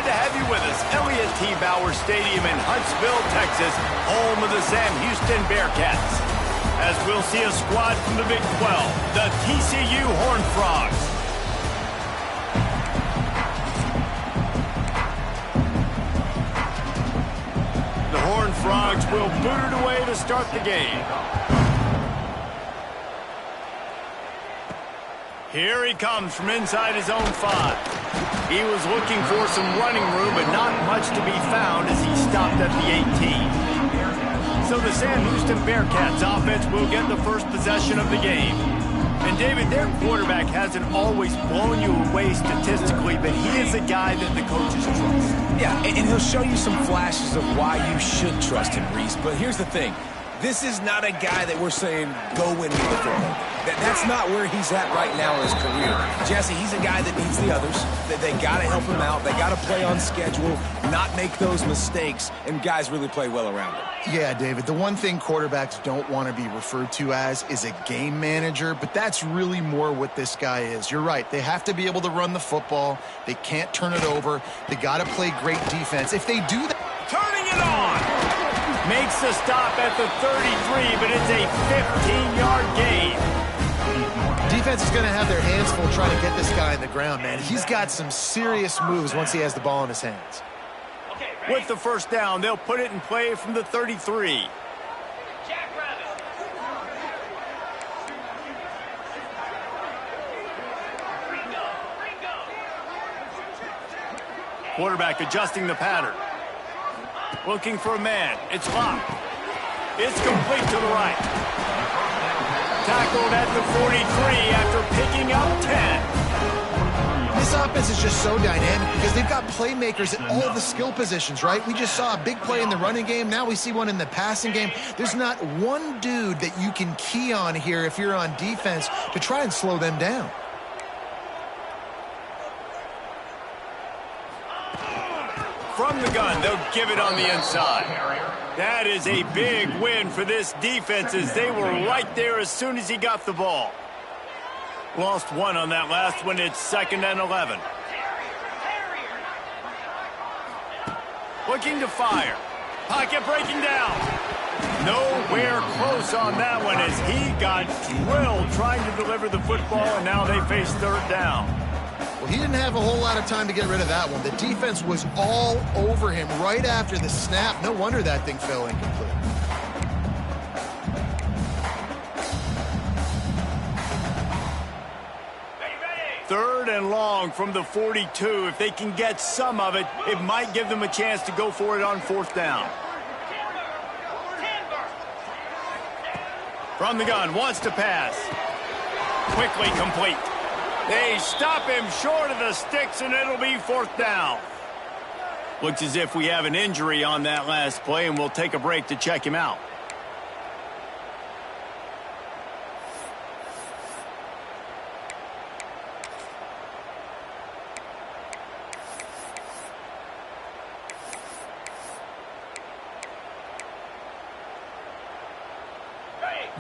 glad to have you with us. Elliott T. Bauer Stadium in Huntsville, Texas, home of the Sam Houston Bearcats. As we'll see a squad from the Big 12, the TCU Horned Frogs. The Horned Frogs will boot it away to start the game. Here he comes from inside his own 5. He was looking for some running room, but not much to be found as he stopped at the 18. So the Sam Houston Bearcats offense will get the first possession of the game. And David, their quarterback hasn't always blown you away statistically, but he is a guy that the coaches trust. Yeah, and he'll show you some flashes of why you should trust him, Reese. But here's the thing. This is not a guy that we're saying, go win me the football. That's not where he's at right now in his career. Jesse, he's a guy that needs the others. That they got to help him out. They got to play on schedule, not make those mistakes, and guys really play well around him. Yeah, David, the one thing quarterbacks don't want to be referred to as is a game manager, but that's really more what this guy is. You're right. They have to be able to run the football. They can't turn it over. They got to play great defense. If they do that... Turning it on! Makes the stop at the 33, but it's a 15-yard gain. Defense is going to have their hands full trying to get this guy on the ground, man. He's got some serious moves once he has the ball in his hands. With the first down, they'll put it in play from the 33. Quarterback adjusting the pattern. Looking for a man. It's locked. It's complete to the right. Tackled at the 43 after picking up 10. This offense is just so dynamic because they've got playmakers at all the skill positions, right? We just saw a big play in the running game. Now we see one in the passing game. There's not one dude that you can key on here if you're on defense to try and slow them down. From the gun, they'll give it on the inside. That is a big win for this defense as they were right there as soon as he got the ball. Lost one on that last one. It's 2nd and 11. Looking to fire. Pocket breaking down. Nowhere close on that one as he got drilled trying to deliver the football, and now they face 3rd down. Well, he didn't have a whole lot of time to get rid of that one. The defense was all over him right after the snap. No wonder that thing fell incomplete. Third and long from the 42. If they can get some of it, it might give them a chance to go for it on 4th down. From the gun, wants to pass. Quickly complete. They stop him short of the sticks, and it'll be 4th down. Looks as if we have an injury on that last play, and we'll take a break to check him out.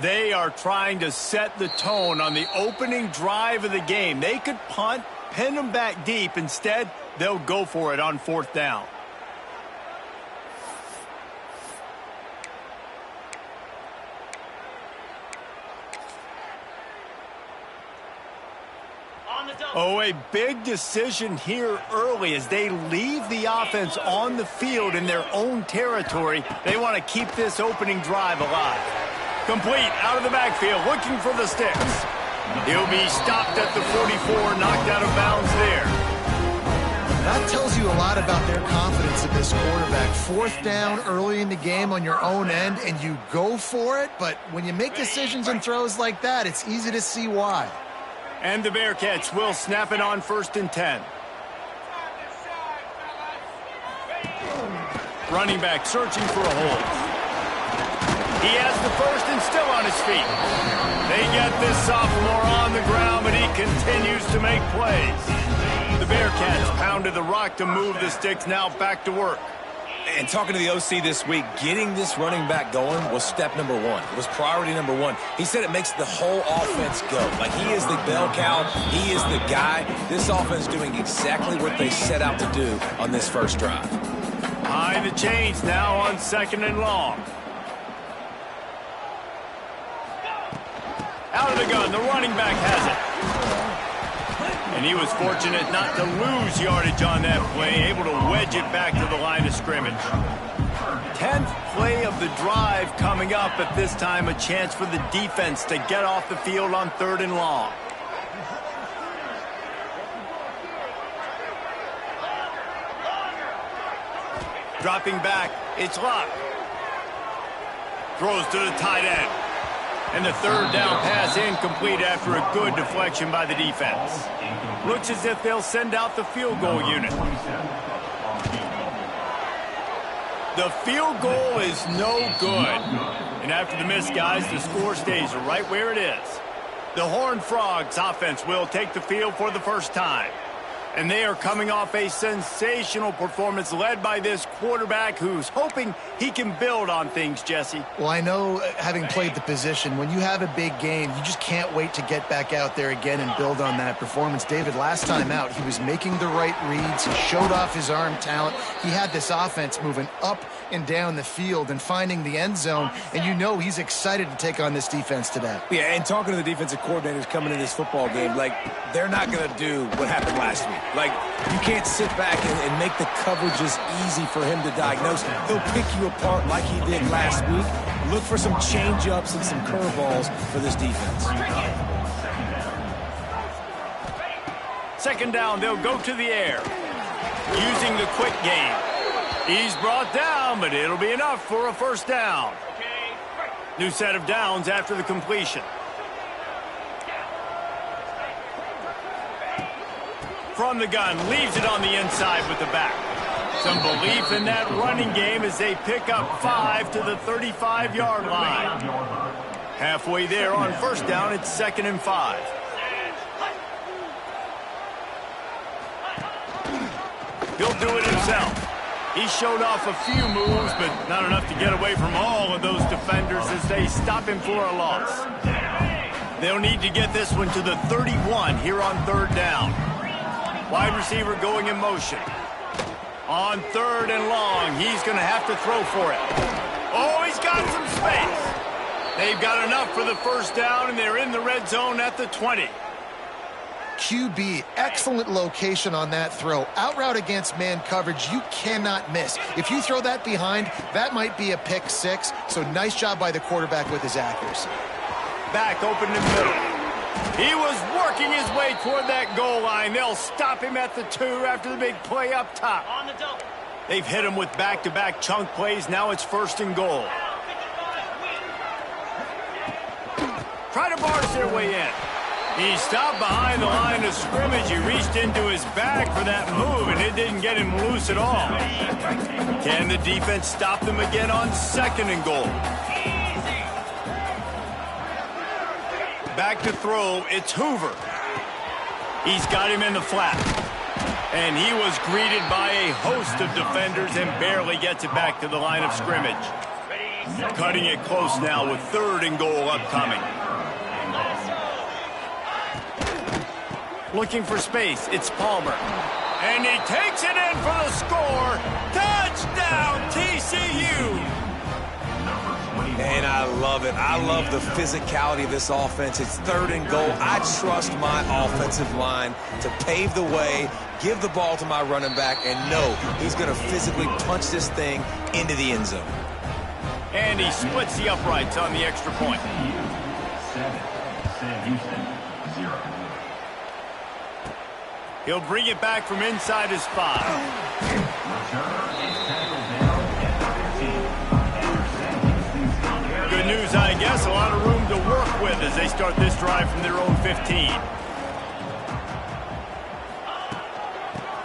They are trying to set the tone on the opening drive of the game. They could punt, pin them back deep. Instead, they'll go for it on 4th down. Oh, a big decision here early as they leave the offense on the field in their own territory. They want to keep this opening drive alive. Complete out of the backfield, looking for the sticks. He'll be stopped at the 44, knocked out of bounds there. That tells you a lot about their confidence in this quarterback. 4th down early in the game on your own end, and you go for it. But when you make decisions and throws like that, it's easy to see why. And the Bearcats will snap it on 1st and 10. Running back searching for a hole. He has the first and still on his feet. They get this sophomore on the ground, but he continues to make plays. The Bearcats pounded the rock to move the sticks, now back to work. And talking to the OC this week, getting this running back going was step number one. It was priority number one. He said it makes the whole offense go. Like, he is the bell cow. He is the guy. This offense is doing exactly what they set out to do on this first drive. Behind the chains now on 2nd and long. Out of the gun, the running back has it. And he was fortunate not to lose yardage on that play, able to wedge it back to the line of scrimmage. 10th play of the drive coming up, at this time a chance for the defense to get off the field on 3rd and long. Dropping back, it's Locke. Throws to the tight end. And the 3rd down pass incomplete after a good deflection by the defense. Looks as if they'll send out the field goal unit. The field goal is no good. And after the miss, guys, the score stays right where it is. The Horned Frogs offense will take the field for the first time. And they are coming off a sensational performance led by this quarterback who's hoping he can build on things, Jesse. Well, I know, having played the position, when you have a big game, you just can't wait to get back out there again and build on that performance. David, last time out, he was making the right reads. He showed off his arm talent. He had this offense moving up and down the field and finding the end zone, and you know he's excited to take on this defense today. Yeah, and talking to the defensive coordinators coming in this football game, like, they're not going to do what happened last week. Like, you can't sit back and make the coverages easy for him to diagnose. He'll pick you apart like he did last week. Look for some change-ups and some curveballs for this defense. 2nd down, they'll go to the air. Using the quick game. He's brought down, but it'll be enough for a 1st down. New set of downs after the completion. From the gun, leaves it on the inside with the back. Some belief in that running game as they pick up 5 to the 35-yard line. Halfway there on 1st down, it's 2nd and 5. He'll do it himself. He showed off a few moves, but not enough to get away from all of those defenders as they stop him for a loss. They'll need to get this one to the 31 here on 3rd down. Wide receiver going in motion. On 3rd and long, he's going to have to throw for it. Oh, he's got some space. They've got enough for the 1st down, and they're in the red zone at the 20. QB, excellent location on that throw. Out route against man coverage, you cannot miss. If you throw that behind, that might be a pick 6. So nice job by the quarterback with his accuracy. Back open in the middle. He was working his way toward that goal line. They'll stop him at the 2 after the big play up top. They've hit him with back-to-back chunk plays. Now it's 1st and goal. Try to barge their way in. He stopped behind the line of scrimmage. He reached into his bag for that move, and it didn't get him loose at all. Can the defense stop them again on 2nd and goal? Back to throw, it's Hoover. He's got him in the flat. And he was greeted by a host of defenders and barely gets it back to the line of scrimmage. Cutting it close now with 3rd and goal upcoming. Looking for space, it's Palmer. And he takes it in for the score. Touchdown, TCU! And I love it. I love the physicality of this offense. It's 3rd and goal. I trust my offensive line to pave the way, give the ball to my running back, and know he's going to physically punch this thing into the end zone. And he splits the uprights on the extra point. He'll bring it back from inside his 5. Good news, I guess. A lot of room to work with as they start this drive from their own 15.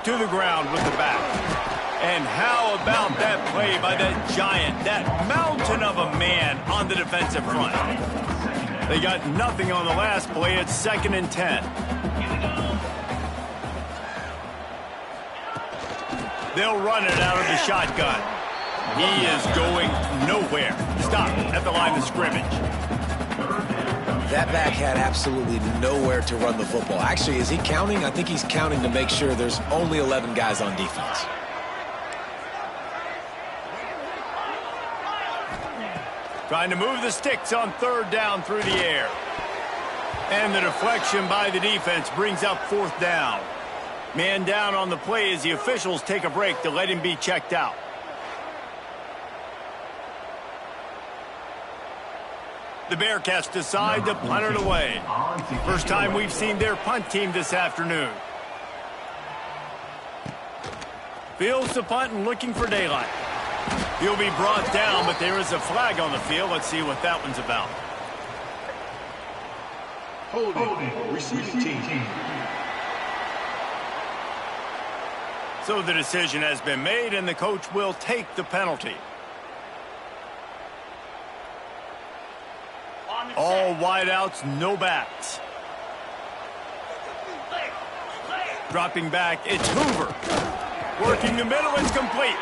To the ground with the back. And how about that play by that giant, that mountain of a man on the defensive front? They got nothing on the last play. It's 2nd and 10. They'll run it out of the shotgun. He is going nowhere. Stop at the line of scrimmage. That back had absolutely nowhere to run the football. Actually, is he counting? I think he's counting to make sure there's only 11 guys on defense. Trying to move the sticks on third down through the air. And the deflection by the defense brings up fourth down. Man down on the play as the officials take a break to let him be checked out. The Bearcats decide to punt it away. First time we've seen their punt team this afternoon. Fields the punt and looking for daylight. He'll be brought down, but there is a flag on the field. Let's see what that one's about. Holding, receiving team. So the decision has been made, and the coach will take the penalty. All wideouts, no backs. Dropping back, it's Hoover. Working the middle, it's complete.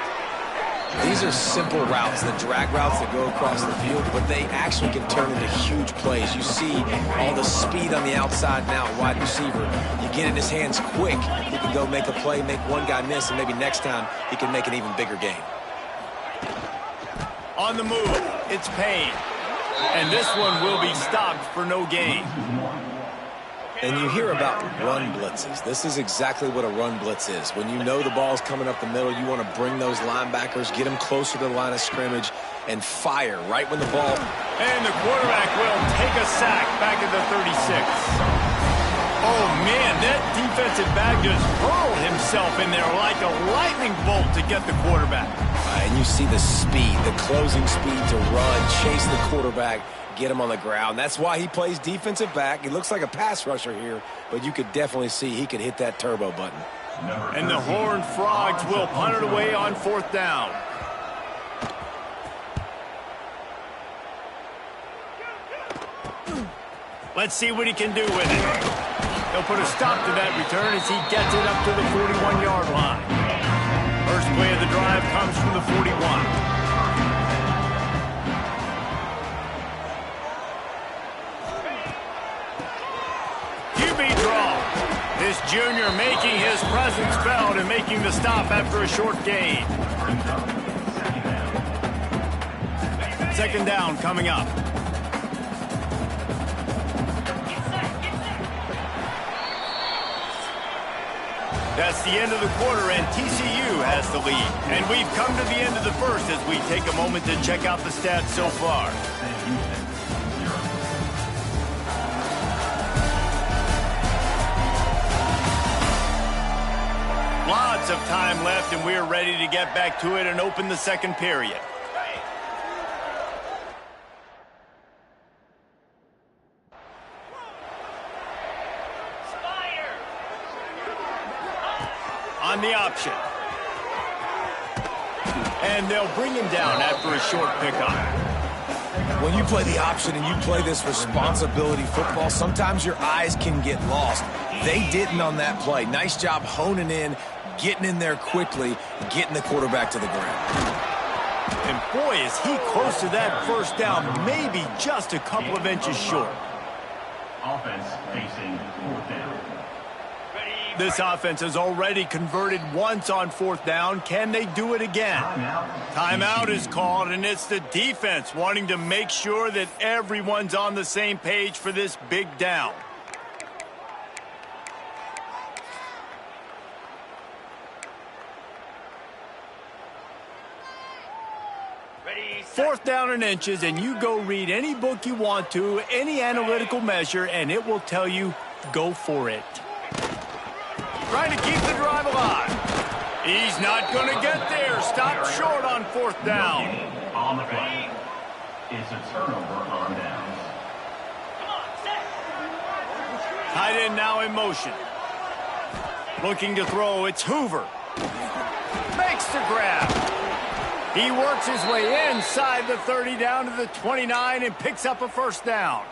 These are simple routes, the drag routes that go across the field, but they actually can turn into huge plays. You see all the speed on the outside now, wide receiver. You get in his hands quick, he can go make a play, make one guy miss, and maybe next time he can make an even bigger gain. On the move, it's Payne. And this one will be stopped for no gain. And you hear about run blitzes. This is exactly what a run blitz is. When you know the ball's coming up the middle, you want to bring those linebackers, get them closer to the line of scrimmage, and fire right when the ball... And the quarterback will take a sack back at the 36. Oh, man, that defensive back just hurled himself in there like a lightning bolt to get the quarterback. And you see the speed, the closing speed to run, chase the quarterback, get him on the ground. That's why he plays defensive back. He looks like a pass rusher here, but you could definitely see he could hit that turbo button. And the Horned Frogs will punt it away on fourth down. Let's see what he can do with it. He'll put a stop to that return as he gets it up to the 41-yard line. First play of the drive comes from the 41. This junior making his presence felt and making the stop after a short gain. Second down coming up. That's the end of the quarter, and TCU has the lead. And we've come to the end of the first as we take a moment to check out the stats so far. Lots of time left, and we're ready to get back to it and open the second period. On the option. And they'll bring him down after a short pickup. When you play the option and you play this responsibility football, sometimes your eyes can get lost. They didn't on that play. Nice job honing in, getting in there quickly, getting the quarterback to the ground. And boy, is he close to that first down, maybe just a couple of inches short. Offense facing fourth down. This offense has already converted once on fourth down. Can they do it again? Timeout is called, and it's the defense wanting to make sure that everyone's on the same page for this big down. Fourth down and inches, and you go read any book you want to, any analytical measure, and it will tell you, go for it. Trying to keep the drive alive. He's not going to get there. Stop short on fourth down. On the play is a turnover on downs. Tight end now in motion. Looking to throw, it's Hoover. Makes the grab. He works his way inside the 30 down to the 29 and picks up a first down.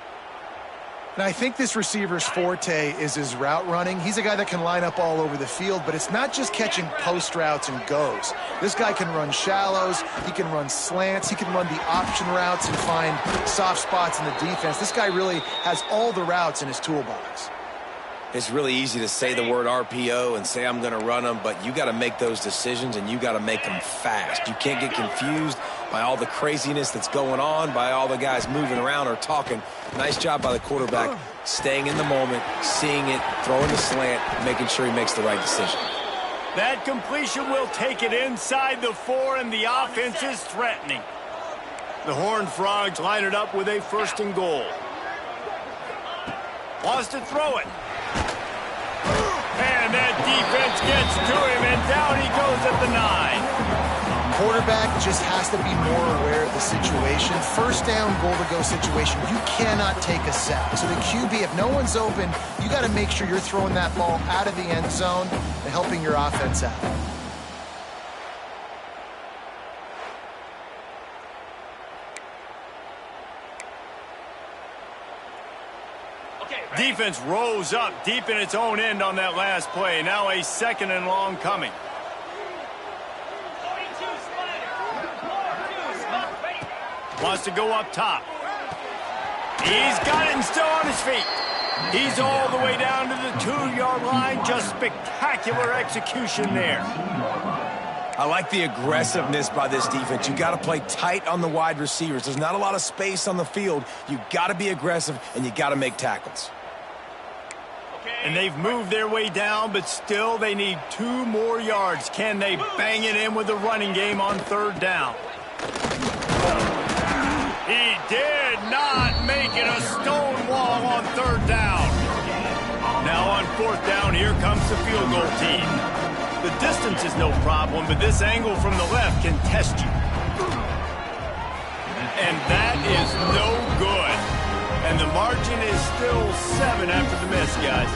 And I think this receiver's forte is his route running. He's a guy that can line up all over the field, but it's not just catching post routes and goes. This guy can run shallows, he can run slants, he can run the option routes and find soft spots in the defense. This guy really has all the routes in his toolbox. It's really easy to say the word RPO and say I'm going to run them, but you got to make those decisions and you got to make them fast. You can't get confused by all the craziness that's going on, by all the guys moving around or talking. Nice job by the quarterback, staying in the moment, seeing it, throwing the slant, making sure he makes the right decision. That completion will take it inside the 4, and the offense is threatening. The Horned Frogs line it up with a 1st and goal. Wants to throw it. And that defense gets to him, and down he goes at the 9. Quarterback just has to be more aware of the situation. 1st down, goal-to-go situation. You cannot take a sack. So the QB, if no one's open, you got to make sure you're throwing that ball out of the end zone and helping your offense out. Defense rose up deep in its own end on that last play. Now a 2nd and long coming. Wants to go up top. He's got it and still on his feet. He's all the way down to the 2-yard line. Just spectacular execution there. I like the aggressiveness by this defense. You got to play tight on the wide receivers. There's not a lot of space on the field. You got to be aggressive and you got to make tackles. And they've moved their way down, but still they need 2 more yards. Can they bang it in with the running game on 3rd down? He did not make it a stone wall on 3rd down. Now on 4th down, here comes the field goal team. The distance is no problem, but this angle from the left can test you. And that is no good. And the margin is still 7 after the miss, guys.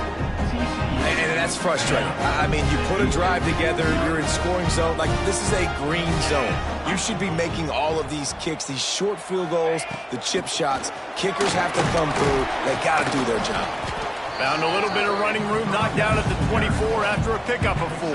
And that's frustrating. I mean, you put a drive together, you're in scoring zone. Like, this is a green zone. You should be making all of these kicks, these short field goals, the chip shots. Kickers have to come through. They got to do their job. Found a little bit of running room, knocked down at the 24 after a pickup of 4.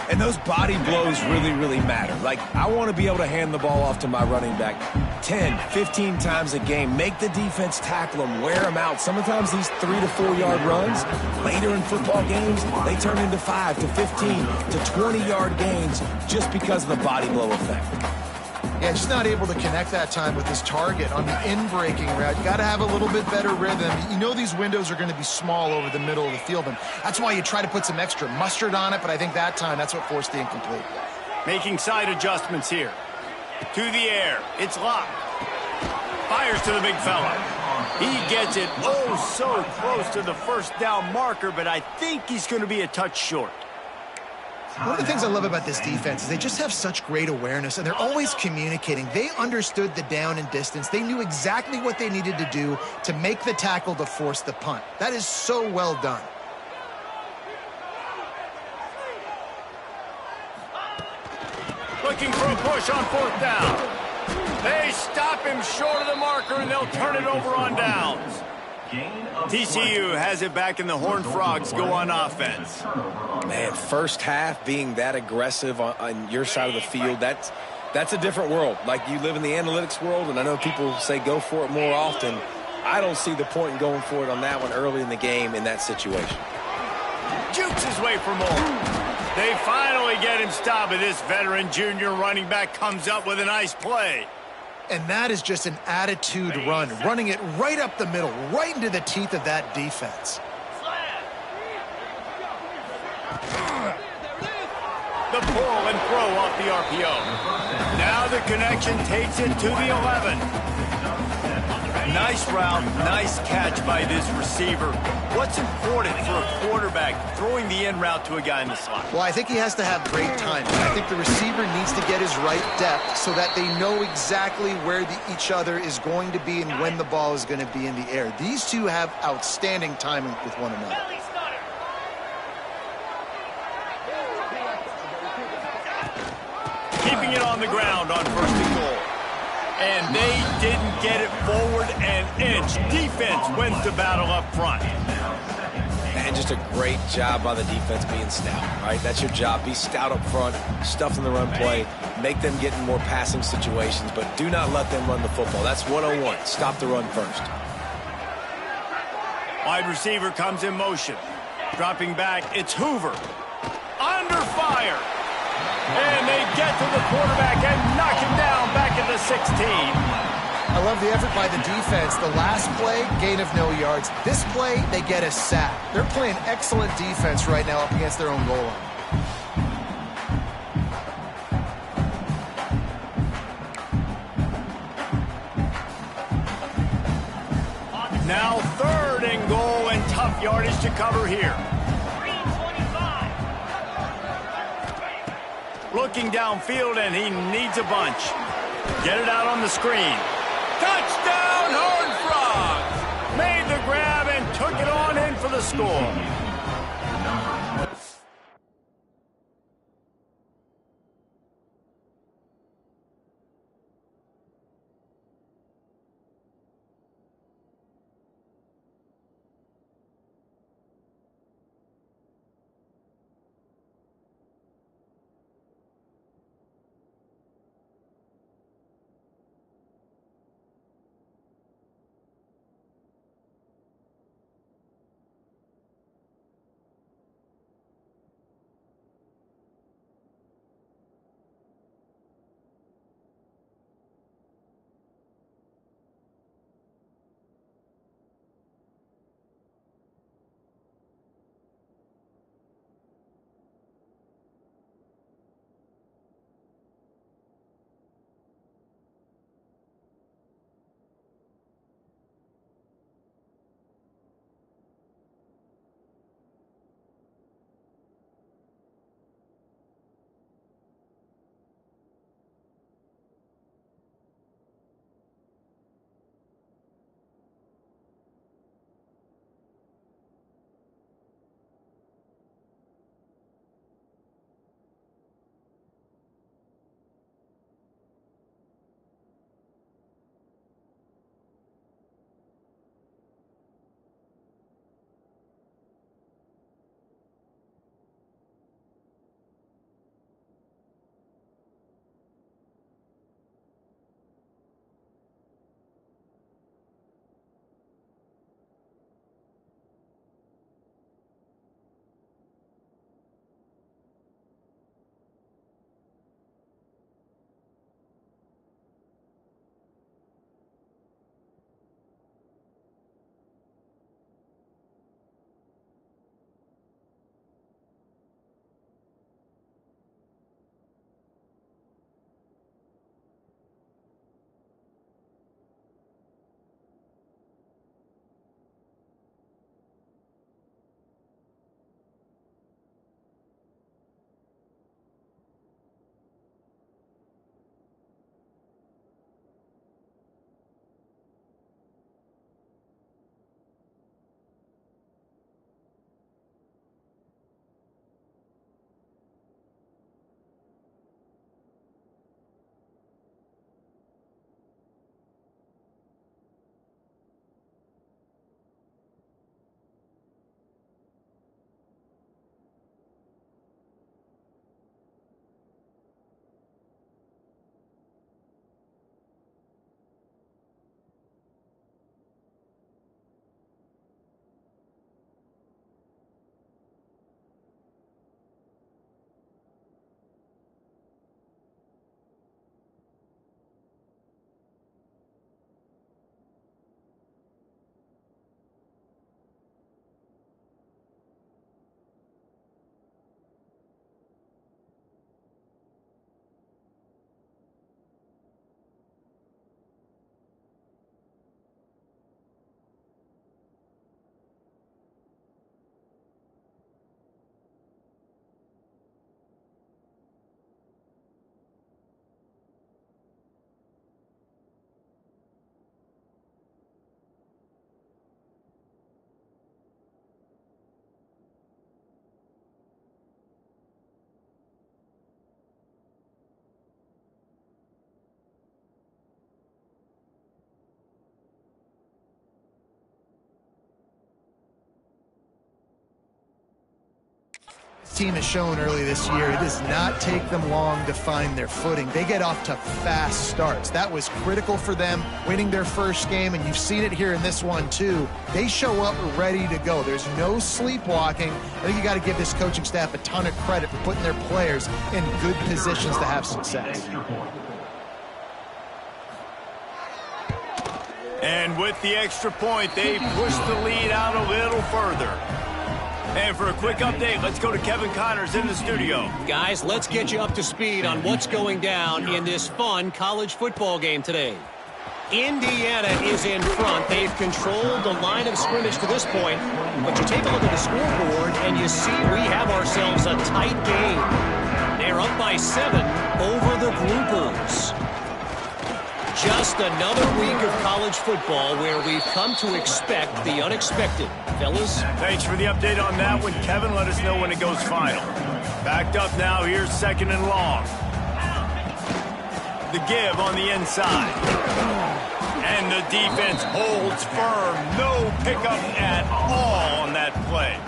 And those body blows really, really matter. Like, I want to be able to hand the ball off to my running back 10, 15 times a game. Make the defense tackle them, wear them out. Sometimes these 3 to 4 yard runs, later in football games, they turn into 5 to 15 to 20-yard gains just because of the body blow effect. Yeah, just not able to connect that time with his target on the in-breaking route. You got to have a little bit better rhythm. You know these windows are going to be small over the middle of the field, and that's why you try to put some extra mustard on it, but I think that time that's what forced the incomplete. Making side adjustments here. To the air. It's locked. Fires to the big fella. He gets it oh so close to the 1st down marker, but I think he's going to be a touch short. One of the things I love about this defense is they just have such great awareness, and they're always communicating. They understood the down and distance. They knew exactly what they needed to do to make the tackle to force the punt. That is so well done. Looking for a push on 4th down. They stop him short of the marker, and they'll turn it over on downs. TCU has it back, and the Horned Frogs go on offense. Man, 1st half being that aggressive on your side of the field, that's a different world. Like, you live in the analytics world, and I know people say go for it more often. I don't see the point in going for it on that one early in the game in that situation. Jukes his way for more. They finally get him stopped, but this veteran junior running back comes up with a nice play. And that is just an attitude run, running it right up the middle, right into the teeth of that defense. The pull and throw off the RPO. Now the connection takes it to the 11. Nice route, nice catch by this receiver. What's important for a quarterback throwing the in route to a guy in the slot? Well, I think he has to have great timing. I think the receiver needs to get his right depth so that they know exactly where each other is going to be and when the ball is going to be in the air. These two have outstanding timing with one another. Keeping it on the ground on 1st and goal. And they didn't get it forward an inch. Defense wins the battle up front. And just a great job by the defense being stout, right? That's your job. Be stout up front, stuff in the run play, make them get in more passing situations, but do not let them run the football. That's 101. Stop the run first. Wide receiver comes in motion. Dropping back, it's Hoover. Under fire. And they get to the quarterback and knock him down back at the 16. I love the effort by the defense. The last play, gain of no yards. This play, they get a sack. They're playing excellent defense right now up against their own goal line. Now 3rd and goal and tough yardage to cover here. 325. Looking downfield and he needs a bunch. Get it out on the screen. Touchdown, Horned Frogs! Made the grab and took it on in for the score. team has shown early this year, it does not take them long to find their footing. They get off to fast starts. That was critical for them winning their first game, and you've seen it here in this one too. They show up ready to go. There's no sleepwalking. I think you got to give this coaching staff a ton of credit for putting their players in good positions to have success. And with the extra point, they push the lead out a little further. And for a quick update, let's go to Kevin Connors in the studio. Guys, let's get you up to speed on what's going down in this fun college football game today. Indiana is in front. They've controlled the line of scrimmage to this point. But you take a look at the scoreboard, and you see we have ourselves a tight game. They're up by 7 over the Groupers. Just another week of college football where we've come to expect the unexpected. Fellas? Thanks for the update on that one, Kevin. Let us know when it goes final. Backed up now. Here's 2nd and long. The give on the inside. And the defense holds firm. No pickup at all on that play.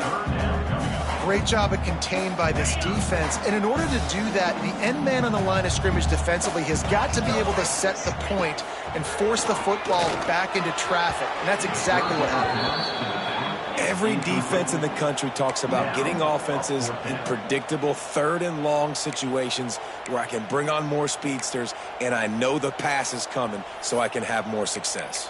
Great job of contained by this defense. And in order to do that, the end man on the line of scrimmage defensively has got to be able to set the point and force the football back into traffic. And that's exactly what happened. Every defense in the country talks about getting offenses in predictable 3rd and long situations where I can bring on more speedsters and I know the pass is coming so I can have more success.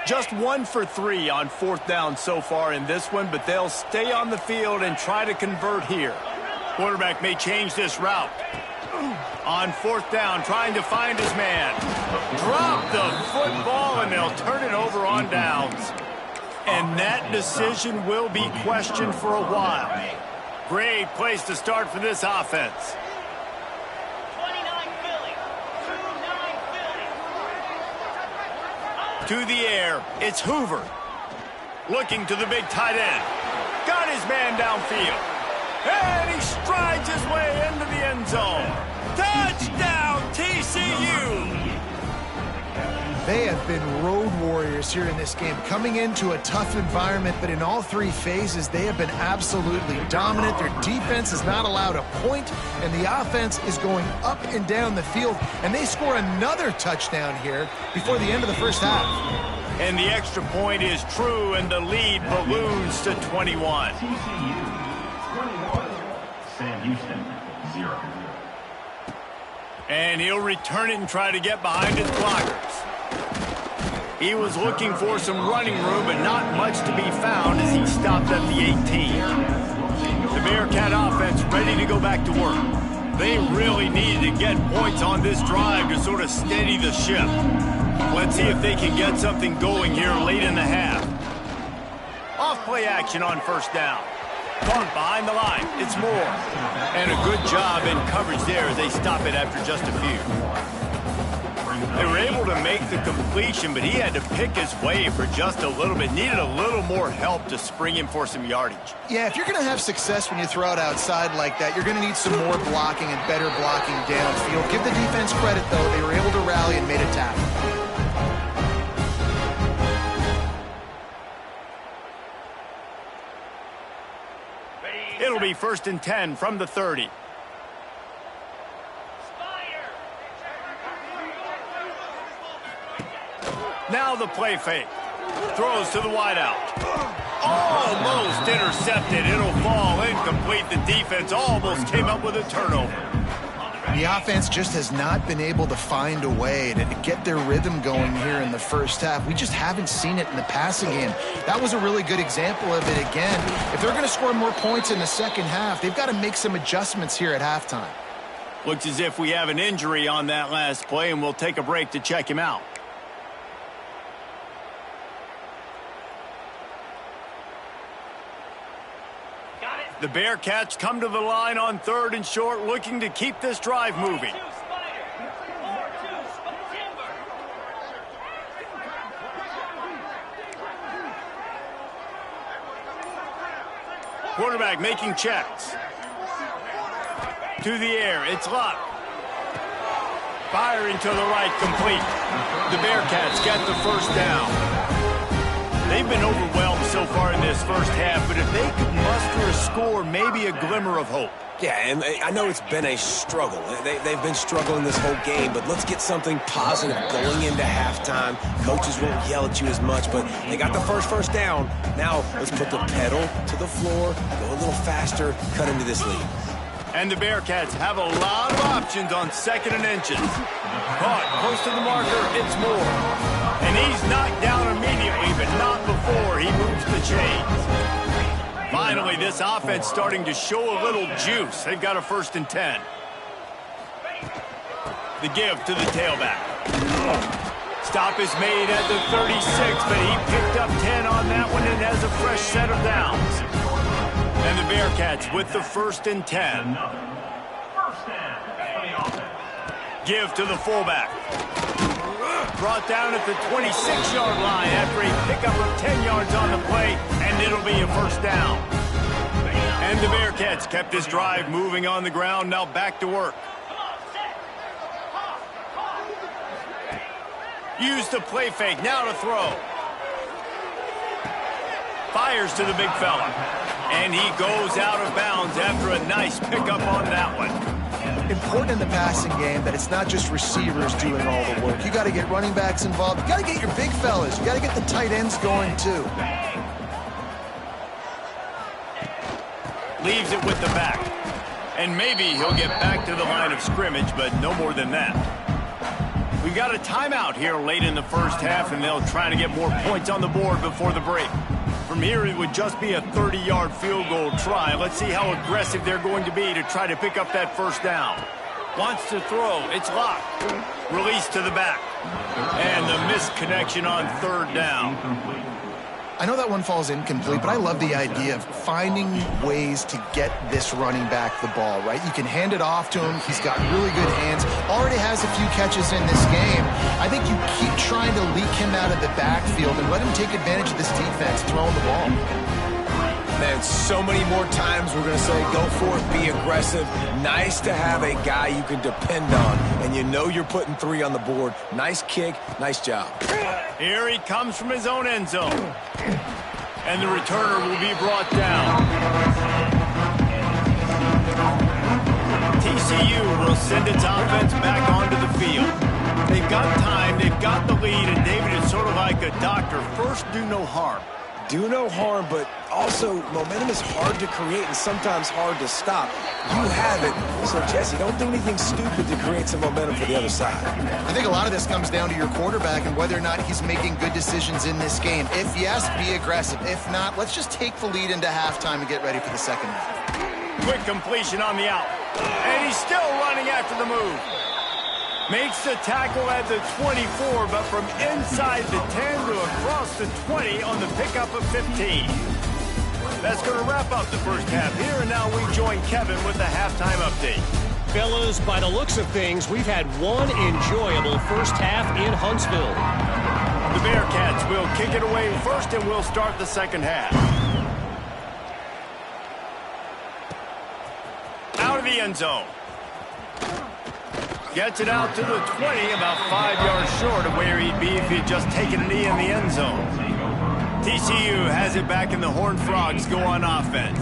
Just 1 for 3 on 4th down so far in this one, but they'll stay on the field and try to convert here. Quarterback may change this route. On 4th down, trying to find his man. Drop the football, and they'll turn it over on downs. And that decision will be questioned for a while. Great place to start for this offense. To the air, it's Hoover. Looking to the big tight end. Got his man downfield. And he strides his way into the end zone. Touchdown, TCU! They have been road warriors here in this game, coming into a tough environment, but in all 3 phases, they have been absolutely dominant. Their defense is not allowed a point, and the offense is going up and down the field, and they score another touchdown here before the end of the first half. And the extra point is true, and the lead balloons to 21. Sam Houston, 0. And he'll return it and try to get behind his blockers. He was looking for some running room, but not much to be found as he stopped at the 18. The Bearcat offense ready to go back to work. They really needed to get points on this drive to sort of steady the ship. Let's see if they can get something going here late in the half. Off play action on 1st down. Caught behind the line. It's Moore. And a good job in coverage there as they stop it after just a few. They were able to make the completion, but he had to pick his way for just a little bit. Needed a little more help to spring him for some yardage. Yeah, if you're going to have success when you throw it outside like that, you're going to need some more blocking and better blocking downfield. Give the defense credit, though. They were able to rally and made a tackle. It'll be 1st and 10 from the 30. Now the play fake. Throws to the wideout. Almost intercepted. It'll fall incomplete. The defense almost came up with a turnover. The offense just has not been able to find a way to get their rhythm going here in the first half. We just haven't seen it in the passing game. That was a really good example of it again. If they're going to score more points in the second half, they've got to make some adjustments here at halftime. Looks as if we have an injury on that last play, and we'll take a break to check him out. The Bearcats come to the line on 3rd and short, looking to keep this drive moving. Quarterback making checks. To the air, it's Luck. Firing to the right, complete. The Bearcats get the first down. They've been overwhelmed so far in this first half, but if they could muster a score, maybe a glimmer of hope. Yeah, and I know it's been a struggle. They've been struggling this whole game, but let's get something positive going into halftime. Coaches won't yell at you as much, but they got the first down. Now let's put the pedal to the floor, go a little faster, cut into this lead. And the Bearcats have a lot of options on 2nd and inches. Caught close to the marker, it's Moore. And he's knocked down immediately, but not before he moves the chains. Finally, this offense starting to show a little juice. They've got a 1st and 10. The give to the tailback. Stop is made at the 36, but he picked up 10 on that one and has a fresh set of downs. And the Bearcats with the 1st and 10. Give to the fullback. Brought down at the 26-yard line after a pickup of 10 yards on the play, and it'll be a 1st down. And the Bearcats kept this drive moving on the ground, now back to work. Use the play fake, now to throw. Fires to the big fella. And he goes out of bounds after a nice pickup on that one. Important in the passing game that it's not just receivers doing all the work. You got to get running backs involved. You got to get your big fellas. You got to get the tight ends going too. Leaves it with the back. And maybe he'll get back to the line of scrimmage, but no more than that. We got a timeout here late in the first half, and they'll try to get more points on the board before the break. From here, it would just be a 30-yard field goal try. Let's see how aggressive they're going to be to try to pick up that 1st down. Wants to throw. It's locked. Release to the back. And the missed connection on 3rd down. I know that one falls incomplete, but I love the idea of finding ways to get this running back the ball, right? You can hand it off to him. He's got really good hands. Already has a few catches in this game. I think you keep trying to leak him out of the backfield and let him take advantage of this defense throwing the ball. Man, so many more times we're going to say, go for it, be aggressive. Nice to have a guy you can depend on, and you know you're putting 3 on the board. Nice kick, nice job. Here he comes from his own end zone. And the returner will be brought down. TCU will send its offense back onto the field. They've got time, they've got the lead, and David is sort of like a doctor. First, do no harm. Do no harm, but also momentum is hard to create and sometimes hard to stop. You have it, so Jesse, don't do anything stupid to create some momentum for the other side. I think a lot of this comes down to your quarterback and whether or not he's making good decisions in this game. If yes, be aggressive. If not, let's just take the lead into halftime and get ready for the second half. Quick completion on the out. And he's still running after the move. Makes the tackle at the 24, but from inside the 10 to across the 20 on the pickup of 15. That's going to wrap up the first half here, and now we join Kevin with the halftime update. Fellas, by the looks of things, we've had one enjoyable first half in Huntsville. The Bearcats will kick it away first, and we'll start the second half. Out of the end zone. Gets it out to the 20, about 5 yards short of where he'd be if he'd just taken a knee in the end zone. TCU has it back, and the Horned Frogs go on offense.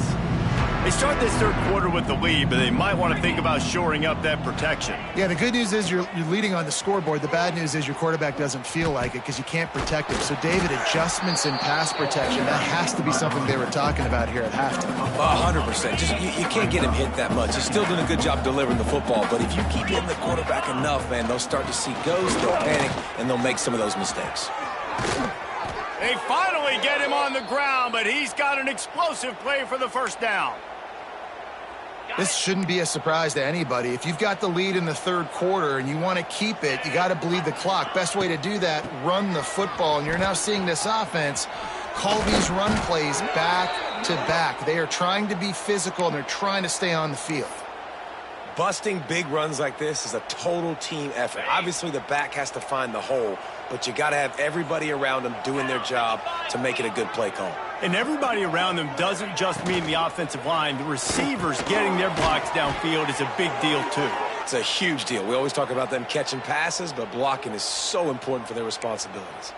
They start this third quarter with the lead, but they might want to think about shoring up that protection. Yeah, the good news is you're leading on the scoreboard. The bad news is your quarterback doesn't feel like it because you can't protect him. So, David, adjustments in pass protection, that has to be something they were talking about here at halftime. 100%. Just you can't get him hit that much. He's still doing a good job delivering the football, but if you keep hitting the quarterback enough, man, they'll start to see ghosts, they'll panic, and they'll make some of those mistakes. They finally get him on the ground, but he's got an explosive play for the first down. This shouldn't be a surprise to anybody. If you've got the lead in the third quarter and you want to keep it, you got to bleed the clock. Best way to do that, run the football. And you're now seeing this offense call these run plays back to back. They are trying to be physical, and they're trying to stay on the field. Busting big runs like this is a total team effort. Obviously, the back has to find the hole, but you got to have everybody around them doing their job to make it a good play call. And everybody around them doesn't just mean the offensive line. The receivers getting their blocks downfield is a big deal, too. It's a huge deal. We always talk about them catching passes, but blocking is so important for their responsibilities.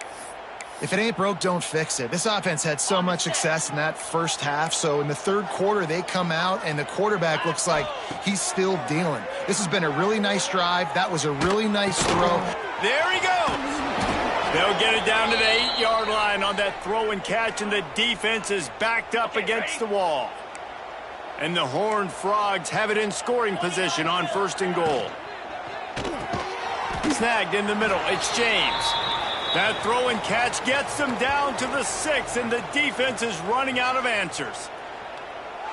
If it ain't broke, don't fix it. This offense had so much success in that first half, so in the third quarter, they come out, and the quarterback looks like he's still dealing. This has been a really nice drive. That was a really nice throw. There he goes. They'll get it down to the 8-yard line on that throw and catch, and the defense is backed up against the wall. And the Horned Frogs have it in scoring position on 1st and goal. Snagged in the middle. It's James. That throw and catch gets them down to the 6, and the defense is running out of answers.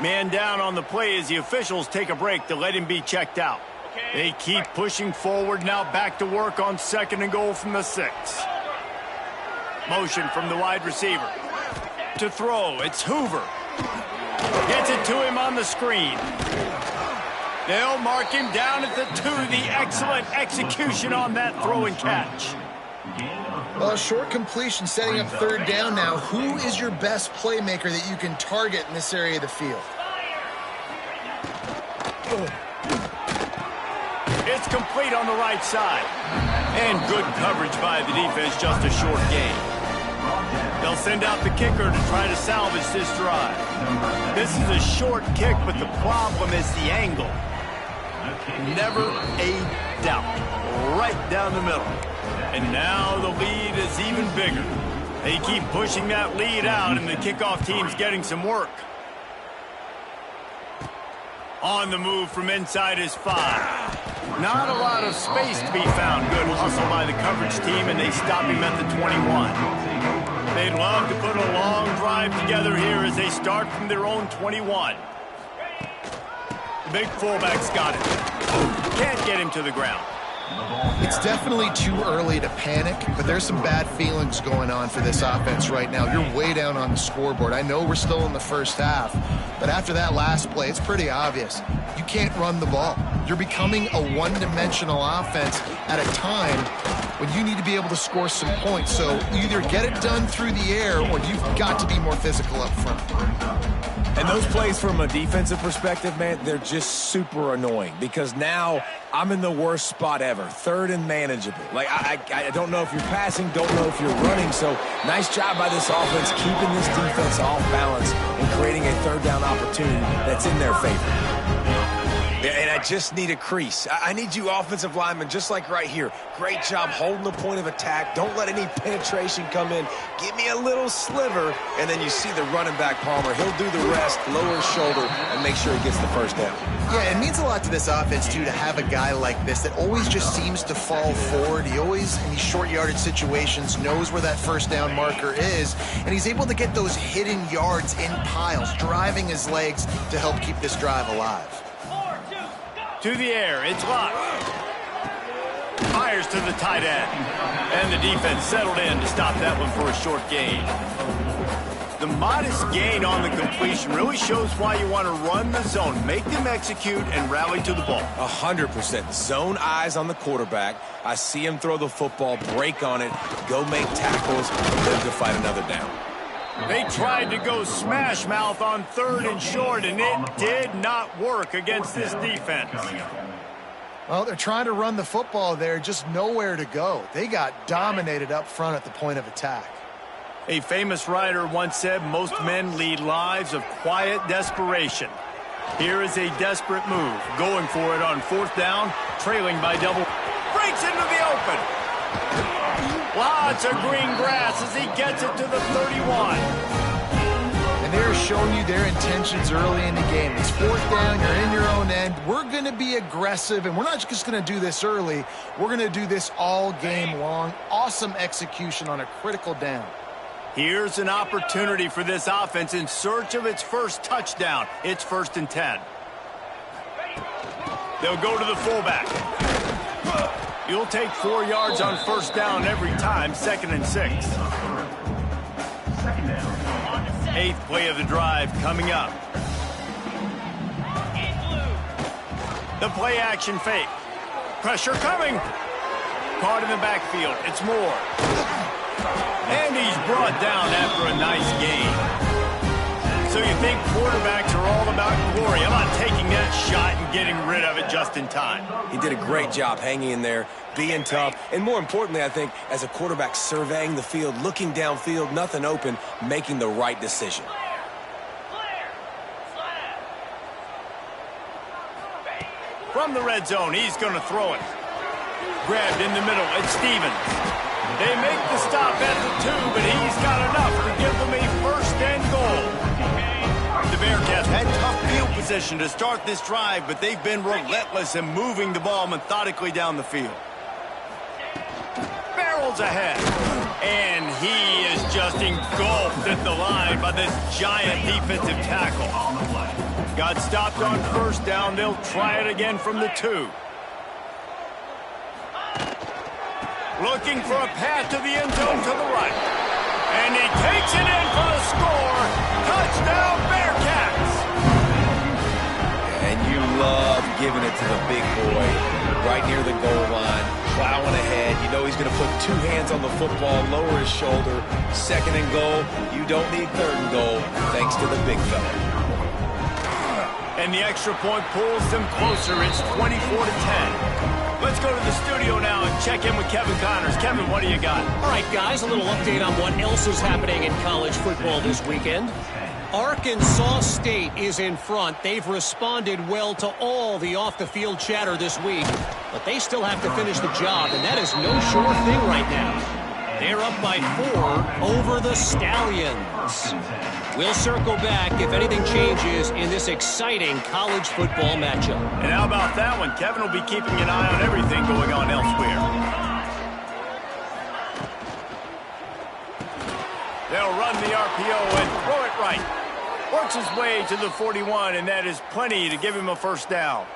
Man down on the play as the officials take a break to let him be checked out. They keep pushing forward, now back to work on 2nd and goal from the 6. Motion from the wide receiver. To throw, it's Hoover. Gets it to him on the screen. They'll mark him down at the 2. The excellent execution on that throw and catch. Well, short completion setting up 3rd down now. Who is your best playmaker that you can target in this area of the field? It's complete on the right side. And good coverage by the defense, just a short gain. They'll send out the kicker to try to salvage this drive. This is a short kick, but the problem is the angle. Never a doubt. Right down the middle. And now the lead is even bigger. They keep pushing that lead out, and the kickoff team's getting some work. On the move from inside his 5. Not a lot of space to be found. Good hustle by the coverage team, and they stop him at the 21. They'd love to put a long drive together here as they start from their own 21. The big fullback's got it. Can't get him to the ground. It's definitely too early to panic, but there's some bad feelings going on for this offense right now. You're way down on the scoreboard. I know we're still in the first half, but after that last play, it's pretty obvious. You can't run the ball. You're becoming a one-dimensional offense at a time when you need to be able to score some points. So either get it done through the air or you've got to be more physical up front. And those plays from a defensive perspective, man, they're just super annoying because now I'm in the worst spot ever, 3rd and manageable. Like, I don't know if you're passing, don't know if you're running. So nice job by this offense keeping this defense off balance and creating a 3rd down opportunity that's in their favor. And I just need a crease. I need you offensive linemen, just like right here. Great job holding the point of attack. Don't let any penetration come in. Give me a little sliver, and then you see the running back, Palmer. He'll do the rest, lower his shoulder, and make sure he gets the 1st down. Yeah, it means a lot to this offense, too, to have a guy like this that always just seems to fall forward. He always, in these short yardage situations, knows where that 1st down marker is, and he's able to get those hidden yards in piles, driving his legs to help keep this drive alive. To the air, it's locked. Fires to the tight end. And the defense settled in to stop that one for a short gain. The modest gain on the completion really shows why you want to run the zone. Make them execute and rally to the ball. 100%. Zone eyes on the quarterback. I see him throw the football, break on it, go make tackles, and live to fight another down. They tried to go smash mouth on 3rd and short, and it did not work against this defense. Well, they're trying to run the football there, just nowhere to go. They got dominated up front at the point of attack. A famous writer once said, most men lead lives of quiet desperation. Here is a desperate move, going for it on 4th down, trailing by double. Breaks into the open. Lots of green grass as he gets it to the 31. And they're showing you their intentions early in the game. It's 4th down, you're in your own end. We're going to be aggressive, and we're not just going to do this early. We're going to do this all game long. Awesome execution on a critical down. Here's an opportunity for this offense in search of its 1st touchdown. It's 1st and 10. They'll go to the fullback. You'll take 4 yards on 1st down every time, 2nd and 6. 8th play of the drive coming up. The play action fake. Pressure coming. Caught in the backfield. It's Moore. And he's brought down after a nice gain. So you think quarterbacks are all about glory. How about taking that shot and getting rid of it just in time? He did a great job hanging in there, being tough, and more importantly, I think, as a quarterback surveying the field, looking downfield, nothing open, making the right decision. From the red zone, he's going to throw it. Grabbed in the middle, it's Stevens. They make the stop at the 2, but he's got enough to give them a first and goal. The Bearcats had tough field position to start this drive, but they've been relentless in moving the ball methodically down the field. Barrels ahead. And he is just engulfed at the line by this giant defensive tackle. Got stopped on first down. They'll try it again from the 2. Looking for a path to the end zone to the right. And he takes it in for the score. Touchdown, Bearcats! And you love giving it to the big boy right near the goal line, plowing ahead. You know he's going to put 2 hands on the football, lower his shoulder. Second and goal. You don't need third and goal, thanks to the big fella. And the extra point pulls them closer. It's 24-10. Let's go to the studio now and check in with Kevin Connors. Kevin, what do you got? All right, guys, a little update on what else is happening in college football this weekend. Arkansas State is in front. They've responded well to all the off-the-field chatter this week, but they still have to finish the job, and that is no sure thing right now. They're up by 4 over the Stallions. We'll circle back if anything changes in this exciting college football matchup. And how about that one? Kevin will be keeping an eye on everything going on elsewhere. They'll run the RPO and throw it right. Works his way to the 41, and that is plenty to give him a first down.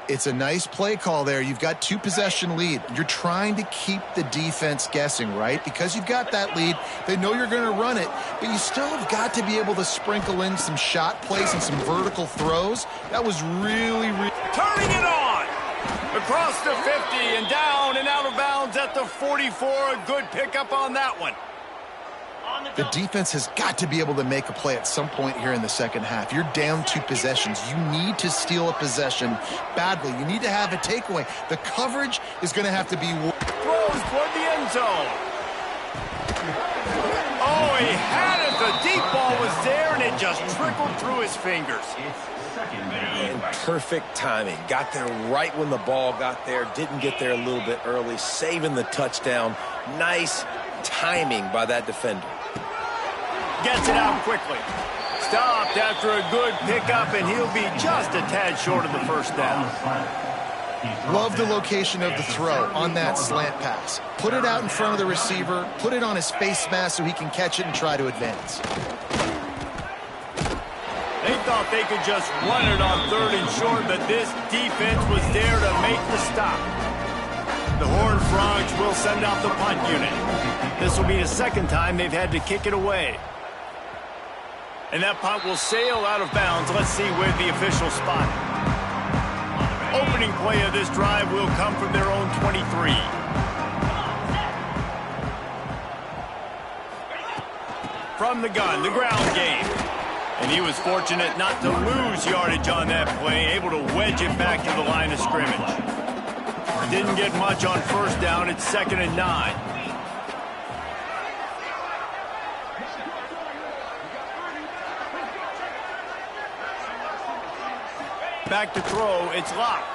It's a nice play call there. You've got 2-possession lead. You're trying to keep the defense guessing, right? Because you've got that lead, they know you're going to run it, but you still have got to be able to sprinkle in some shot plays and some vertical throws. That was really turning it on! Across the 50 and down and out of bounds at the 44. A good pickup on that one. The defense has got to be able to make a play at some point here in the second half. You're down 2 possessions. You need to steal a possession badly. You need to have a takeaway. The coverage is going to have to be... Throws toward the end zone. Oh, he had it. The deep ball was there, and it just trickled through his fingers. And perfect timing. Got there right when the ball got there. Didn't get there a little bit early. Saving the touchdown. Nice timing by that defender. Gets it out quickly. Stopped after a good pickup, and he'll be just a tad short of the first down. Love the location of the throw on that slant pass. Put it out in front of the receiver. Put it on his face mask so he can catch it and try to advance. They thought they could just run it on 3rd and short, but this defense was there to make the stop. The Horned Frogs will send out the punt unit. This will be the second time they've had to kick it away. And that punt will sail out of bounds. Let's see where the official spot. Opening play of this drive will come from their own 23. From the gun, the ground game. And he was fortunate not to lose yardage on that play, able to wedge it back to the line of scrimmage. Didn't get much on first down. It's 2nd and 9. Back to throw. It's locked.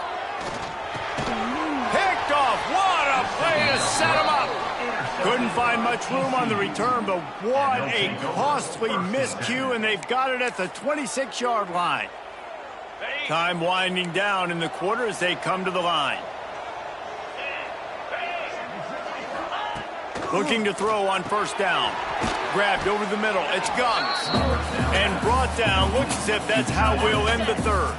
Picked off. What a play to set him up. Couldn't find much room on the return, but what a costly miscue, and they've got it at the 26-yard line. Time winding down in the quarter as they come to the line. Looking to throw on first down. Grabbed over the middle. It's Gums. And brought down. Looks as if that's how we'll end the third.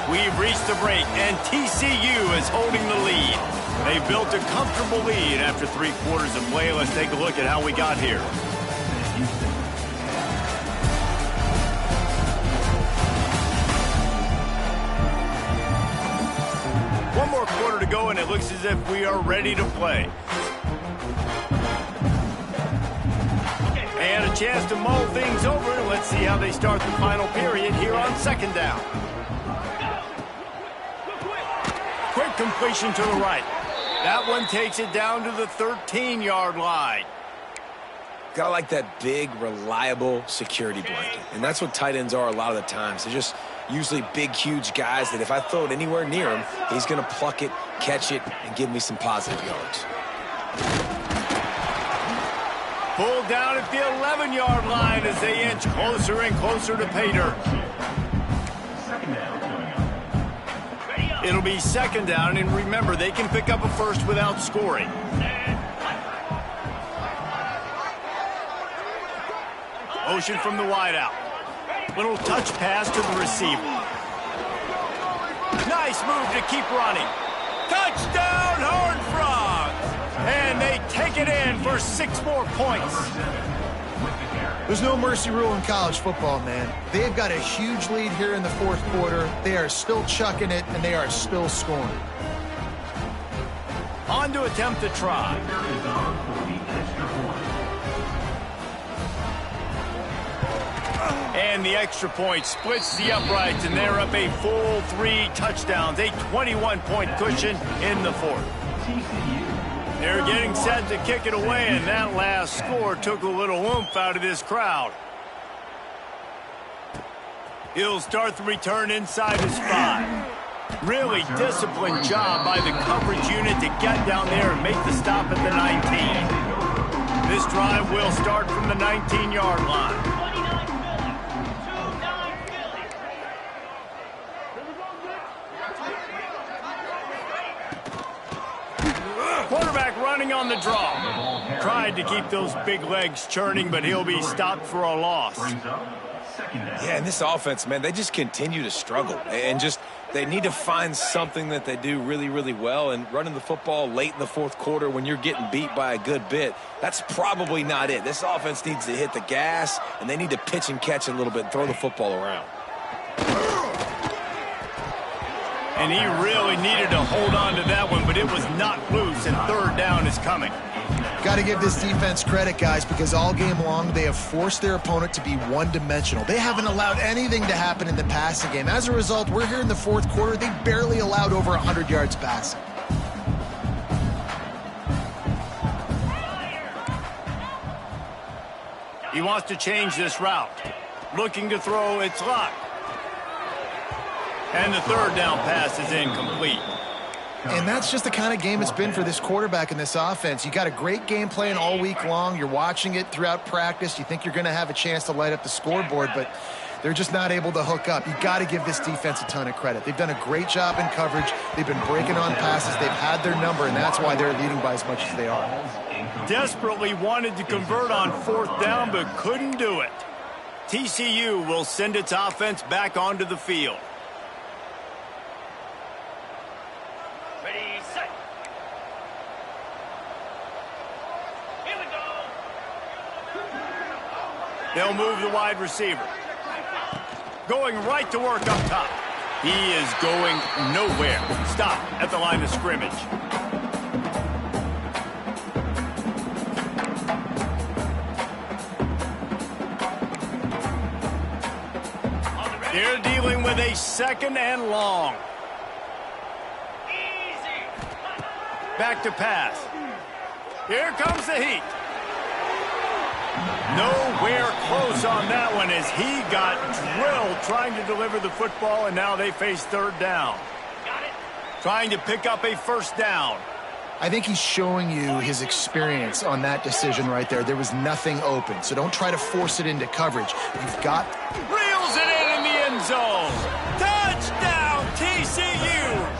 We've reached the break, and TCU is holding the lead. They built a comfortable lead after 3 quarters of play. Let's take a look at how we got here. One more quarter to go, and it looks as if we are ready to play. And a chance to mull things over. Let's see how they start the final period here on second down. Quick completion to the right. That one takes it down to the 13-yard line. Gotta like that big, reliable security blanket. And that's what tight ends are a lot of the times. They're just usually big, huge guys that if I throw it anywhere near him, he's going to pluck it, catch it, and give me some positive yards. Pulled down at the 11-yard line as they inch closer and closer to pay dirt. It'll be second down, and remember, they can pick up a first without scoring. Motion from the wideout. Little touch pass to the receiver. Nice move to keep running. Touchdown, Horned Frogs! And they take it in for 6 more points. There's no mercy rule in college football, man. They've got a huge lead here in the fourth quarter. They are still chucking it, and they are still scoring. On to attempt the try. And the extra point splits the uprights, and they're up a full 3 touchdowns, a 21-point cushion in the fourth. They're getting set to kick it away, and that last score took a little oomph out of this crowd. He'll start the return inside his 5. Really disciplined job by the coverage unit to get down there and make the stop at the 19. This drive will start from the 19-yard line. Quarterback running on the draw. Tried to keep those big legs churning, but he'll be stopped for a loss. Yeah, and this offense, man, they just continue to struggle. And just, they need to find something that they do really, really well. And running the football late in the fourth quarter when you're getting beat by a good bit, that's probably not it. This offense needs to hit the gas, and they need to pitch and catch a little bit and throw the football around. And he really needed to hold on to that one, but it was not loose, and third down is coming. Got to give this defense credit, guys, because all game long they have forced their opponent to be one-dimensional. They haven't allowed anything to happen in the passing game. As a result, we're here in the fourth quarter. They barely allowed over 100 yards passing. He wants to change this route. Looking to throw, it's locked. And the third down pass is incomplete. And that's just the kind of game it's been for this quarterback in this offense. You got a great game plan all week long. You're watching it throughout practice. You think you're going to have a chance to light up the scoreboard, but they're just not able to hook up. You got to give this defense a ton of credit. They've done a great job in coverage. They've been breaking on passes. They've had their number, and that's why they're leading by as much as they are. Desperately wanted to convert on fourth down, but couldn't do it. TCU will send its offense back onto the field. They'll move the wide receiver. Going right to work up top. He is going nowhere. Stop at the line of scrimmage. They're dealing with a second and long. Back to pass. Here comes the heat. Nowhere close on that one as he got drilled trying to deliver the football, and now they face third down. Trying to pick up a first down. I think he's showing you his experience on that decision right there. There was nothing open, so don't try to force it into coverage. You've got... Reels it in the end zone. Touchdown, TCU.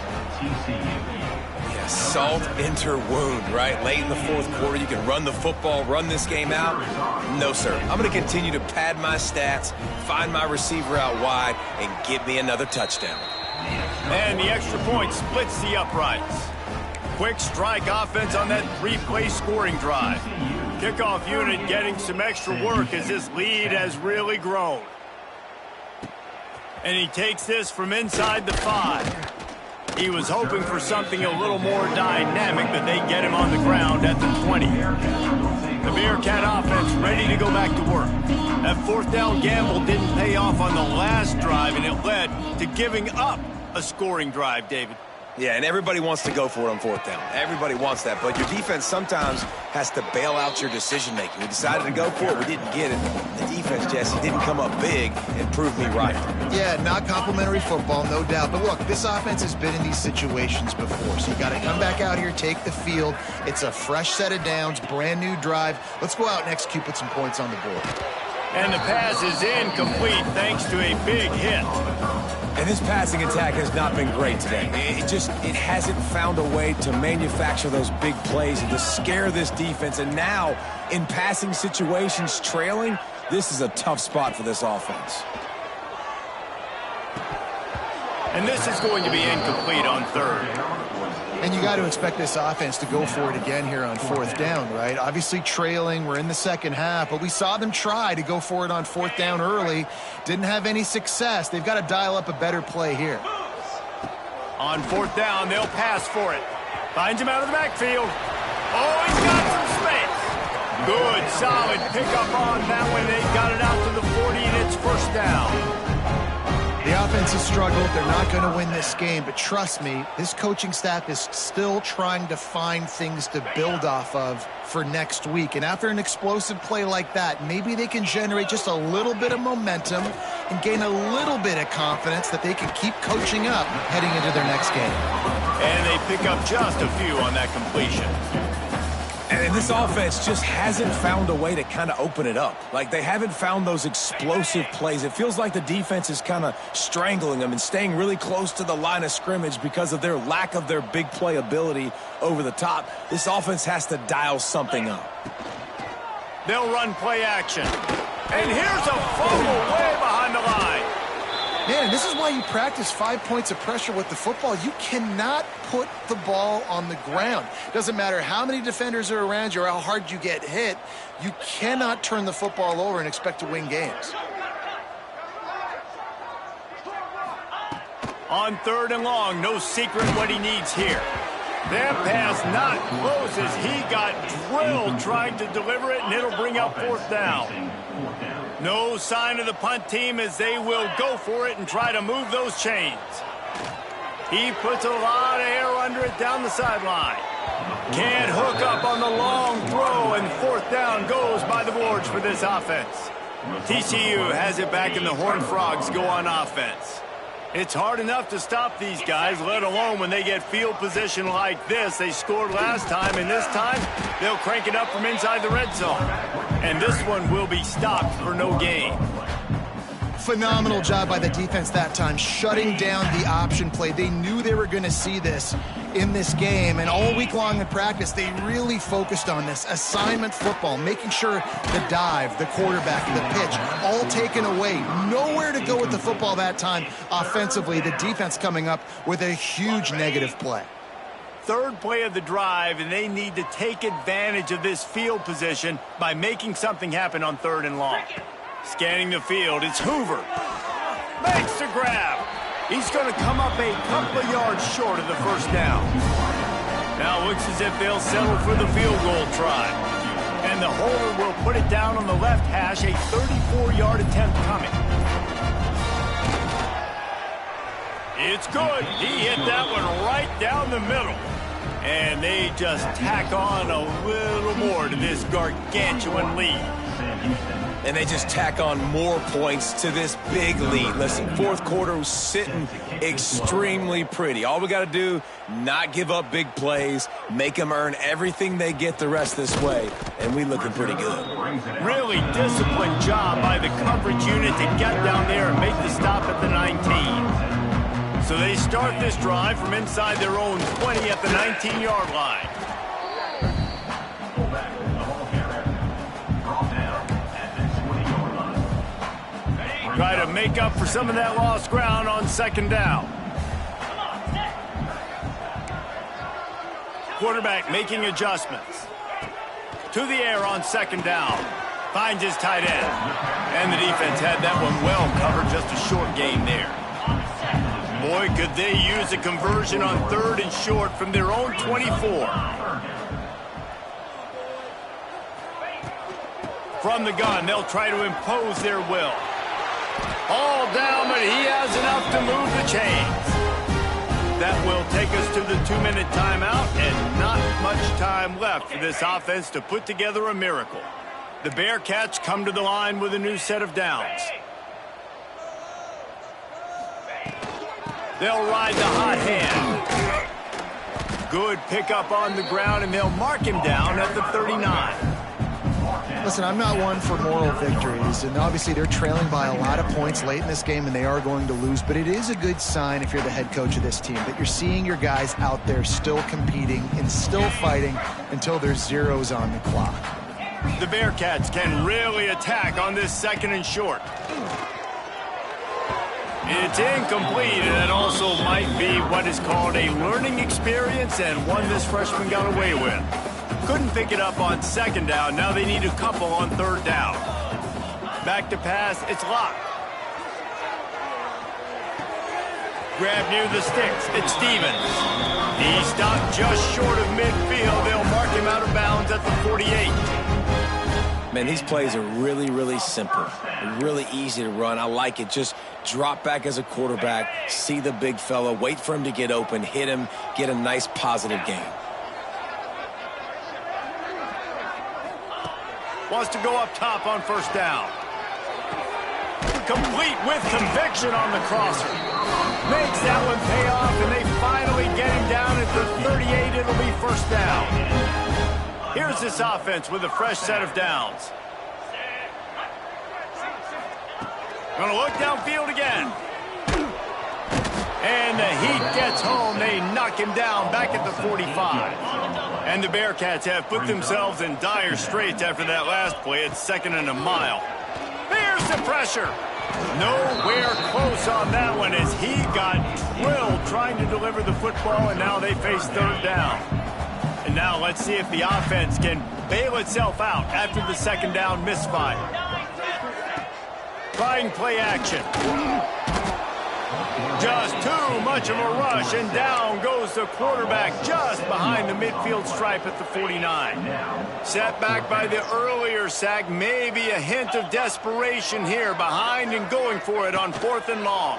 Salt enter wound, right? Late in the fourth quarter, you can run the football, run this game out. No, sir. I'm going to continue to pad my stats, find my receiver out wide, and get me another touchdown. And the extra point splits the uprights. Quick strike offense on that 3-play scoring drive. Kickoff unit getting some extra work as this lead has really grown. And he takes this from inside the 5. He was hoping for something a little more dynamic, but they get him on the ground at the 20. The Bearcat offense ready to go back to work. That fourth down gamble didn't pay off on the last drive, and it led to giving up a scoring drive, David. Yeah, and everybody wants to go for it on fourth down. Everybody wants that, but your defense sometimes has to bail out your decision-making. We decided to go for it. We didn't get it. The defense, Jesse, didn't come up big and prove me right. Yeah, not complimentary football, no doubt. But look, this offense has been in these situations before, so you got to come back out here, take the field. It's a fresh set of downs, brand new drive. Let's go out and execute, put some points on the board. And the pass is incomplete thanks to a big hit. And this passing attack has not been great today. It hasn't found a way to manufacture those big plays and to scare this defense. And now, in passing situations, trailing, this is a tough spot for this offense. And this is going to be incomplete on third. And you got to expect this offense to go for it again here on fourth down, right? Obviously trailing, we're in the second half, but we saw them try to go for it on fourth down early. Didn't have any success. They've got to dial up a better play here. On fourth down, they'll pass for it. Finds him out of the backfield. Oh, he's got some space. Good, solid pickup on that one. They got it out to the 40, and it's first down. The offense has struggled. They're not going to win this game, but trust me, this coaching staff is still trying to find things to build off of for next week. And after an explosive play like that, maybe they can generate just a little bit of momentum and gain a little bit of confidence that they can keep coaching up heading into their next game. And they pick up just a few on that completion. And this offense just hasn't found a way to kind of open it up. Like, they haven't found those explosive plays. It feels like the defense is kind of strangling them and staying really close to the line of scrimmage because of their lack of their big play ability over the top. This offense has to dial something up. They'll run play action. And here's a fumble way behind the line. Man, this is why you practice 5 points of pressure with the football. You cannot put the ball on the ground. Doesn't matter how many defenders are around you or how hard you get hit. You cannot turn the football over and expect to win games. On third and long, no secret what he needs here. That pass not close as he got drilled trying to deliver it, and it'll bring up fourth down. No sign of the punt team as they will go for it and try to move those chains. He puts a lot of air under it down the sideline. Can't hook up on the long throw, and fourth down goes by the boards for this offense. TCU has it back, and the Horned Frogs go on offense. It's hard enough to stop these guys, let alone when they get field position like this. They scored last time, and this time they'll crank it up from inside the red zone. And this one will be stopped for no gain. Phenomenal job by the defense that time, shutting down the option play. They knew they were going to see this in this game, and all week long in practice, they really focused on this assignment football, making sure the dive, the quarterback, the pitch, all taken away. Nowhere to go with the football that time offensively. The defense coming up with a huge negative play. Third play of the drive, and they need to take advantage of this field position by making something happen on third and long. Scanning the field, it's Hoover. Makes the grab. He's going to come up a couple of yards short of the first down. Now it looks as if they'll settle for the field goal try. And the holder will put it down on the left hash, a 34-yard attempt coming. It's good. He hit that one right down the middle. And they just tack on a little more to this gargantuan lead. And they just tack on more points to this big lead. Listen, fourth quarter was sitting extremely pretty. All we got to do, not give up big plays, make them earn everything they get the rest this way, and we looking pretty good. Really disciplined job by the coverage unit to get down there and make the stop at the 19. So they start this drive from inside their own 20 at the 19-yard line. Try to make up for some of that lost ground on second down. Quarterback making adjustments. To the air on second down. Finds his tight end. And the defense had that one well covered, just a short gain there. Boy, could they use a conversion on third and short from their own 24. From the gun, they'll try to impose their will. All down, but he has enough to move the chains. That will take us to the 2-minute timeout, and not much time left for this offense to put together a miracle. The Bearcats come to the line with a new set of downs. They'll ride the hot hand. Good pickup on the ground, and they'll mark him down at the 39. Listen, I'm not one for moral victories, and obviously they're trailing by a lot of points late in this game, and they are going to lose, but it is a good sign if you're the head coach of this team that you're seeing your guys out there still competing and still fighting until there's zeros on the clock. The Bearcats can really attack on this 2nd and short. It's incomplete, and that also might be what is called a learning experience, and one this freshman got away with. Couldn't pick it up on 2nd down. Now they need a couple on 3rd down. Back to pass. It's locked. Grab near the sticks. It's Stevens. He stopped just short of midfield. They'll mark him out of bounds at the 48. Man, these plays are really, really simple. Really easy to run. I like it. Just drop back as a quarterback, see the big fella, wait for him to get open, hit him, get a nice positive gain. Wants to go up top on 1st down. Complete with conviction on the crosser. Makes that one pay off, and they finally get him down at the 38. It'll be 1st down. Here's this offense with a fresh set of downs. Gonna look downfield again. And the heat gets home. They knock him down back at the 45. And the Bearcats have put themselves in dire straits after that last play. It's 2nd and a mile. There's the pressure. Nowhere close on that one as he got drilled trying to deliver the football, and now they face 3rd down. And now let's see if the offense can bail itself out after the 2nd down misfire. Trying play action. Just too much of a rush, and down goes the quarterback just behind the midfield stripe at the 49. Set back by the earlier sack, maybe a hint of desperation here, behind and going for it on 4th and long.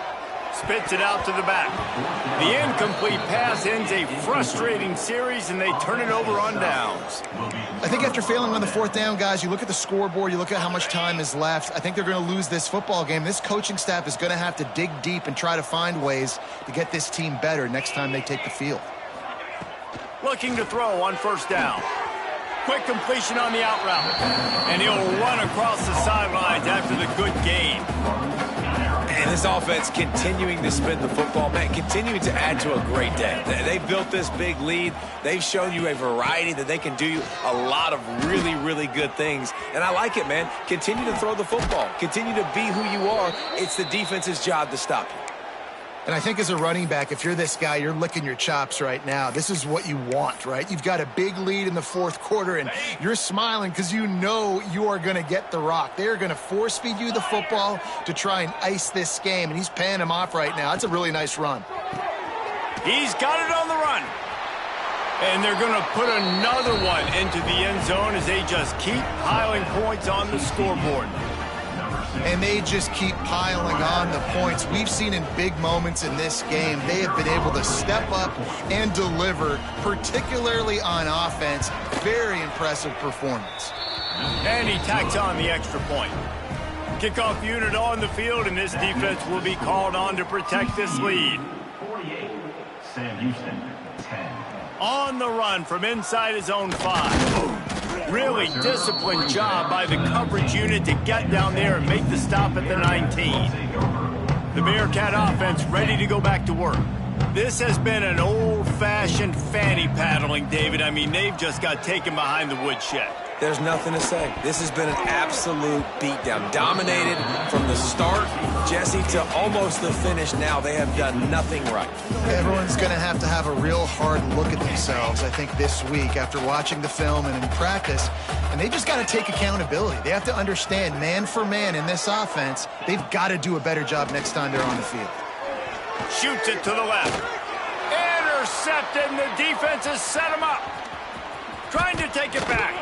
Spits it out to the back. The incomplete pass ends a frustrating series, and they turn it over on downs. I think after failing on the 4th down, guys, you look at the scoreboard, you look at how much time is left. I think they're going to lose this football game. This coaching staff is going to have to dig deep and try to find ways to get this team better next time they take the field. Looking to throw on 1st down. Quick completion on the out route. And he'll run across the sidelines after the good gain. And this offense continuing to spin the football, man, continuing to add to a great day. They built this big lead. They've shown you a variety that they can do a lot of really, really good things. And I like it, man. Continue to throw the football. Continue to be who you are. It's the defense's job to stop you. And I think as a running back, if you're this guy, you're licking your chops right now. This is what you want, right? You've got a big lead in the 4th quarter, and you're smiling because you know you are going to get the rock. They're going to force feed you the football to try and ice this game, and he's paying him off right now. That's a really nice run. He's got it on the run. And they're going to put another one into the end zone as they just keep piling points on the scoreboard. And they just keep piling on the points. We've seen in big moments in this game, they have been able to step up and deliver, particularly on offense. Very impressive performance. And he tacks on the extra point. Kickoff unit on the field, and this defense will be called on to protect this lead. 48, Sam Houston, 10. On the run from inside his own 5. Really disciplined job by the coverage unit to get down there and make the stop at the 19. The Bearcat offense ready to go back to work. This has been an old-fashioned fanny paddling, David. I mean, they've just got taken behind the woodshed. There's nothing to say. This has been an absolute beatdown. Dominated from the start, Jesse, to almost the finish. Now they have done nothing right. Everyone's going to have a real hard look at themselves, I think, this week after watching the film and in practice. And they just got to take accountability. They have to understand, man for man in this offense, they've got to do a better job next time they're on the field. Shoots it to the left. Intercepted, and the defense has set him up. Trying to take it back.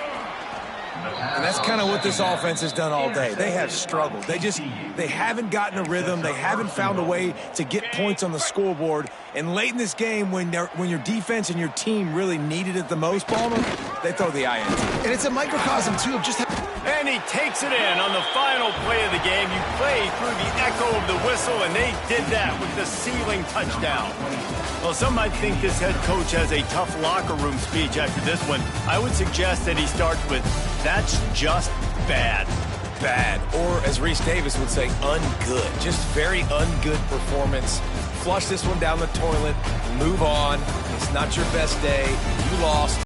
And that's kind of what this offense has done all day. They have struggled. They haven't gotten a rhythm. They haven't found a way to get points on the scoreboard. And late in this game, when your defense and your team really needed it the most, Palmer, they throw the INT. And it's a microcosm, too, of just how... And he takes it in on the final play of the game. You play through the echo of the whistle, and they did that with the ceiling touchdown. Well, some might think this head coach has a tough locker room speech after this one. I would suggest that he starts with, "That's just bad." Bad, or as Reese Davis would say, ungood. Just very ungood performance. Flush this one down the toilet, move on. It's not your best day. You lost.